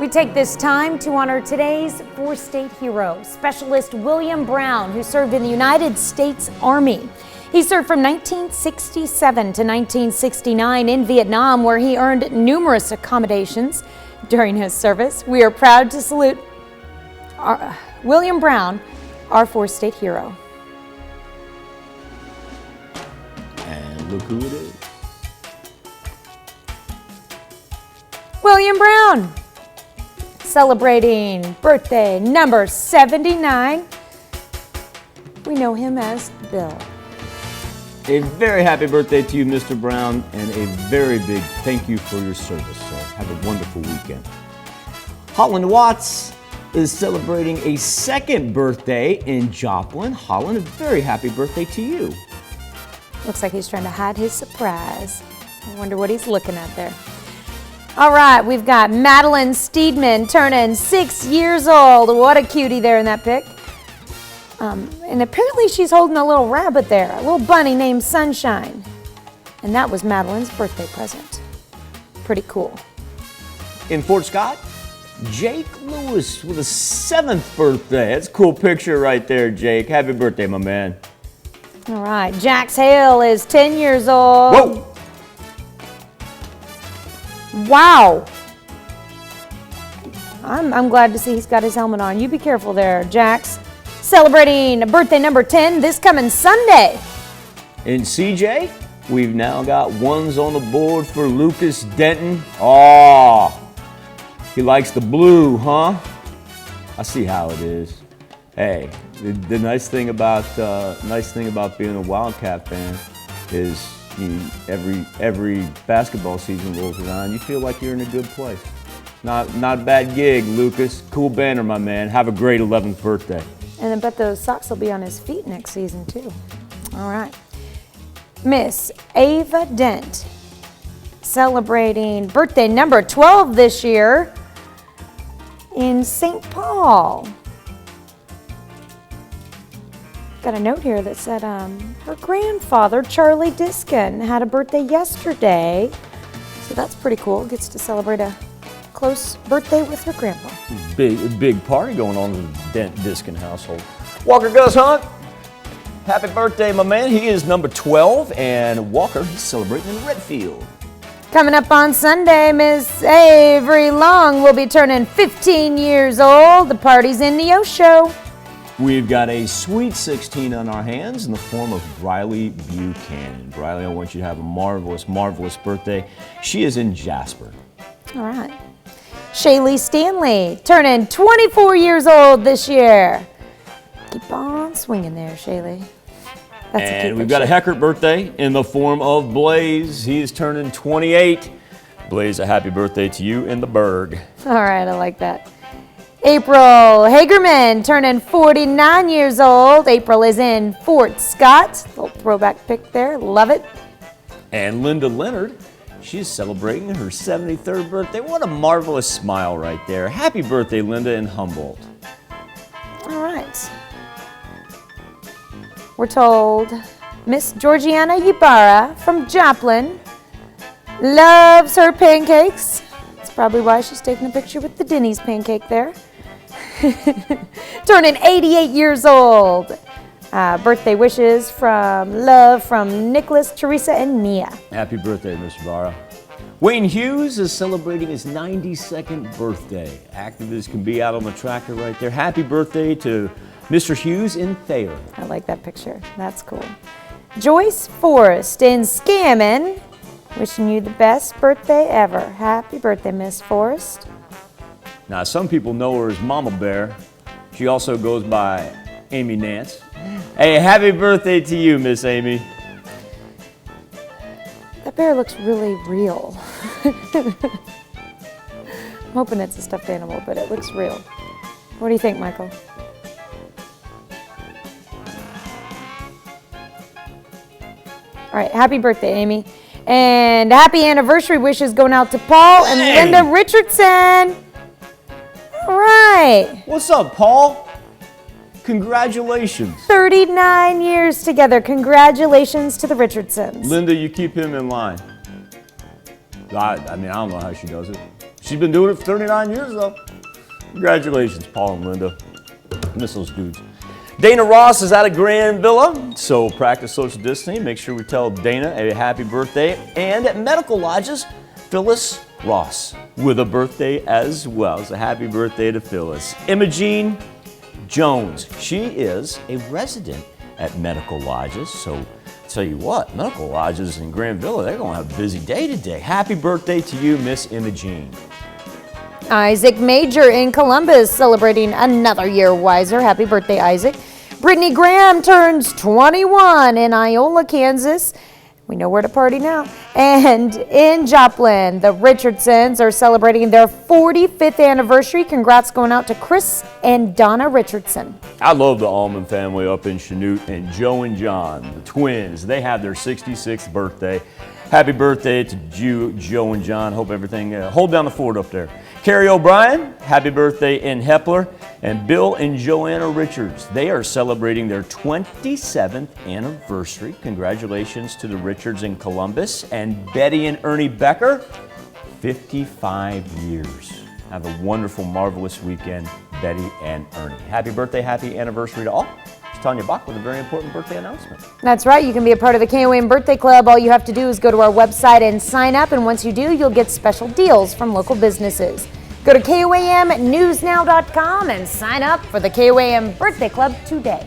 We take this time to honor today's four-state hero, Specialist William Brown, who served in the United States Army. He served from 1967 to 1969 in Vietnam, where he earned numerous accommodations during his service. We are proud to salute William Brown, our four-state hero. And look who it is. William Brown, celebrating birthday number 79. We know him as Bill. A very happy birthday to you, Mr. Brown, and a very big thank you for your service. So have a wonderful weekend. Holland Watts is celebrating a second birthday in Joplin. Holland, a very happy birthday to you. Looks like he's trying to hide his surprise. I wonder what he's looking at there. All right, we've got Madeline Steedman turning 6 years old. What a cutie there in that pic. And apparently she's holding a little rabbit there, a little bunny named Sunshine. And that was Madeline's birthday present. Pretty cool. In Fort Scott, Jake Lewis with a 7th birthday. That's a cool picture right there, Jake. Happy birthday, my man. All right, Jax Hale is 10 years old. Whoa! Wow. I'm glad to see he's got his helmet on. You be careful there, Jax. Celebrating birthday number 10 this coming Sunday. In CJ, we've now got ones on the board for Lucas Denton. Oh, he likes the blue, huh? I see how it is. Hey, the nice thing about being a Wildcat fan is every basketball season rolls around, you feel like you're in a good place. Not a bad gig, Lucas. Cool banner, my man. Have a great 11th birthday. And I bet those socks will be on his feet next season, too. All right. Miss Ava Dent, celebrating birthday number 12 this year in St. Paul. Got a note here that said her grandfather, Charlie Diskin, had a birthday yesterday. So that's pretty cool. Gets to celebrate a close birthday with her grandpa. Big party going on in the Dent Diskin household. Walker Gus Hunt, happy birthday, my man. He is number 12, and Walker, he's celebrating in Redfield. Coming up on Sunday, Miss Avery Long will be turning 15 years old. The party's in the O-Show. We've got a sweet 16 on our hands in the form of Briley Buchanan. Briley, I want you to have a marvelous, marvelous birthday. She is in Jasper. All right. Shaylee Stanley, turning 24 years old this year. Keep on swinging there, Shaylee. That's a cute and we've got a Heckert birthday in the form of Blaze. He is turning 28. Blaze, a happy birthday to you in the Berg. All right, I like that. April Hagerman, turning 49 years old. April is in Fort Scott. Little throwback pic there, love it. And Linda Leonard, she's celebrating her 73rd birthday. What a marvelous smile right there. Happy birthday, Linda in Humboldt. All right. We're told Miss Georgiana Ybarra from Joplin loves her pancakes. That's probably why she's taking a picture with the Denny's pancake there. Turning 88 years old. Birthday wishes from Nicholas, Teresa, and Mia. Happy birthday, Miss Ybarra. Wayne Hughes is celebrating his 92nd birthday. Active as can be out on the tractor right there. Happy birthday to Mr. Hughes in Thayer. I like that picture. That's cool. Joyce Forrest in Scammon, wishing you the best birthday ever. Happy birthday, Miss Forrest. Now, some people know her as Mama Bear. She also goes by Amy Nance. Hey, happy birthday to you, Miss Amy. That bear looks really real. I'm hoping it's a stuffed animal, but it looks real. What do you think, Michael? All right, happy birthday, Amy. And happy anniversary wishes going out to Paul and Linda Richardson. All right. What's up, Paul? Congratulations. 39 years together. Congratulations to the Richardsons. Linda, you keep him in line. I mean, I don't know how she does it. She's been doing it for 39 years, though. Congratulations, Paul and Linda. Miss those dudes. Dana Ross is out of Grand Villa, so practice social distancing. Make sure we tell Dana a happy birthday. And at Medical Lodges, Phyllis Ross with a birthday as well. So happy birthday to Phyllis. Imogene Jones. She is a resident at Medical Lodges. So tell you what, Medical Lodges in Grand Villa, they're going to have a busy day today. Happy birthday to you, Miss Imogene. Isaac Major in Columbus celebrating another year wiser. Happy birthday, Isaac. Brittany Graham turns 21 in Iola, Kansas. We know where to party now. And in Joplin, the Richardsons are celebrating their 45th anniversary. Congrats going out to Chris and Donna Richardson. I love the Allman family up in Chanute, and Joe and John, the twins. They have their 66th birthday. Happy birthday to Joe and John. Hope everything, hold down the fort up there. Carrie O'Brien, happy birthday in Hepler. And Bill and Joanna Richards, they are celebrating their 27th anniversary. Congratulations to the Richards in Columbus. And Betty and Ernie Becker, 55 years. Have a wonderful, marvelous weekend, Betty and Ernie. Happy birthday, happy anniversary to all. It's Tanya Bach with a very important birthday announcement. That's right. You can be a part of the KOAM Birthday Club. All you have to do is go to our website and sign up. And once you do, you'll get special deals from local businesses. Go to KOAMnewsnow.com and sign up for the KOAM Birthday Club today.